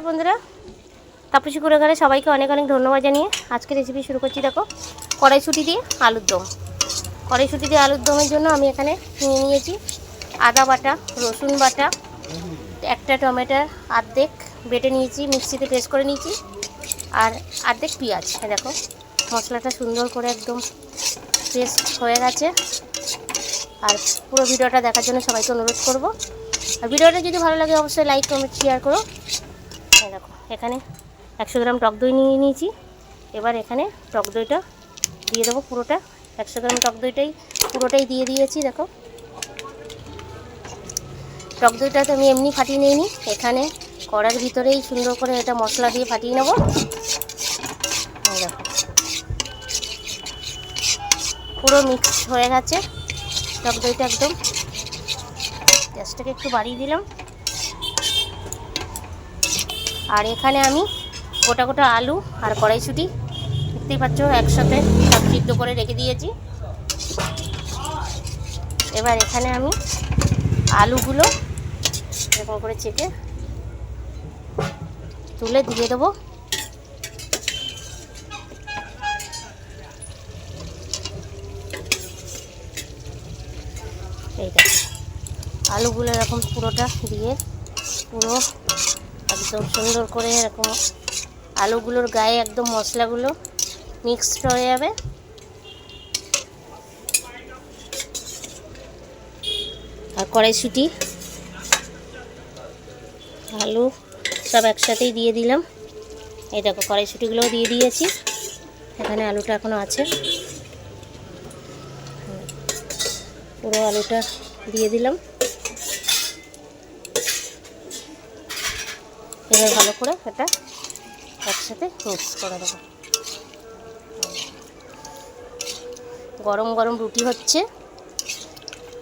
বন্ধুরা, তাপসী কুড়েঘরে সবাইকে অনেক অনেক ধন্যবাদ জানিয়ে আজকে রেসিপি শুরু করছি। দেখো, কড়াইশুঁটি দিয়ে আলুর দম। কড়াইশুঁটি দিয়ে আলুর দমের জন্য আমি এখানে নিয়ে নিয়েছি আদা বাটা, রসুন বাটা, একটা টমেটোর অর্ধেক বেটে নিয়েছি, মিক্সিতে পেস্ট করে নিয়েছি, আর অর্ধেক পেঁয়াজ। দেখো মশলাটা সুন্দর করে একদম পেস্ট হয়ে গেছে। আর পুরো ভিডিওটা দেখার জন্য সবাইকে অনুরোধ করব। আর ভিডিওটা যদি ভালো লাগে অবশ্যই লাইক কমেন্ট শেয়ার করো। দেখো এখানে 100 গ্রাম টক দই নিয়ে নিয়েছি। এবার এখানে টক দইটা দিয়ে দেবো পুরোটা। 100 গ্রাম টক দইটাই পুরোটাই দিয়ে দিয়েছি। দেখো টক দইটা তো আমি এমনি ফাটিয়ে নিইনি, এখানে কড়ার ভিতরেই সুন্দর করে এটা মশলা দিয়ে ফাটিয়ে নেব। দেখো পুরো মিক্স হয়ে গেছে টক দইটা একদম। গ্যাসটাকে একটু বাড়িয়ে দিলাম। আর এখানে আমি গোটা গোটা আলু আর কড়াইশুঁটি দেখতেই পাচ্ছ একসাথে সব সিদ্ধ করে রেখে দিয়েছি। এবার এখানে আমি আলুগুলো এরকম করে চেপে তুলে দিয়ে দেবো। এই দেখো আলুগুলো এরকম পুরোটা দিয়ে পুরো একদম সুন্দর করে এরকম আলুগুলোর গায়ে একদম মশলাগুলো মিক্সড হয়ে যাবে। আর কড়াইশুঁটি আলু সব একসাথেই দিয়ে দিলাম। এই দেখো কড়াইশুঁটিগুলোও দিয়ে দিয়েছি, এখানে আলুটা এখনও আছে। পুরো আলুটা দিয়ে দিলাম। এবার ভালো করে এটা একসাথে মিক্স করে দেবো। গরম গরম রুটি হচ্ছে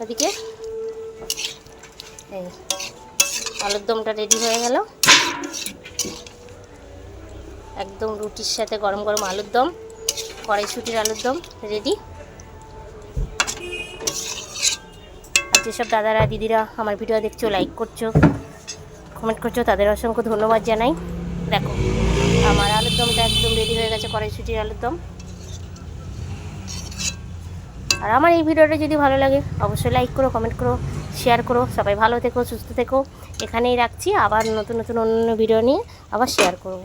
ওদিকে। এই আলুর দমটা রেডি হয়ে গেল, একদম রুটির সাথে গরম গরম আলুর দম, কড়াইশুঁটির আলুর দম রেডি। আর যেসব দাদারা দিদিরা আমার ভিডিও দেখছো, লাইক করছো, কমেন্ট করছো, তাদের অসংখ্য ধন্যবাদ জানাই। দেখো আমার আলুর দমটা একদম রেডি হয়ে গেছে, কড়াইশুঁটির আলুর দম। আর আমার এই ভিডিওটা যদি ভালো লাগে অবশ্যই লাইক করো, কমেন্ট করো, শেয়ার করো। সবাই ভালো থেকো, সুস্থ থেকো। এখানেই রাখছি, আবার নতুন নতুন অন্য ভিডিও নিয়ে আবার শেয়ার করবো।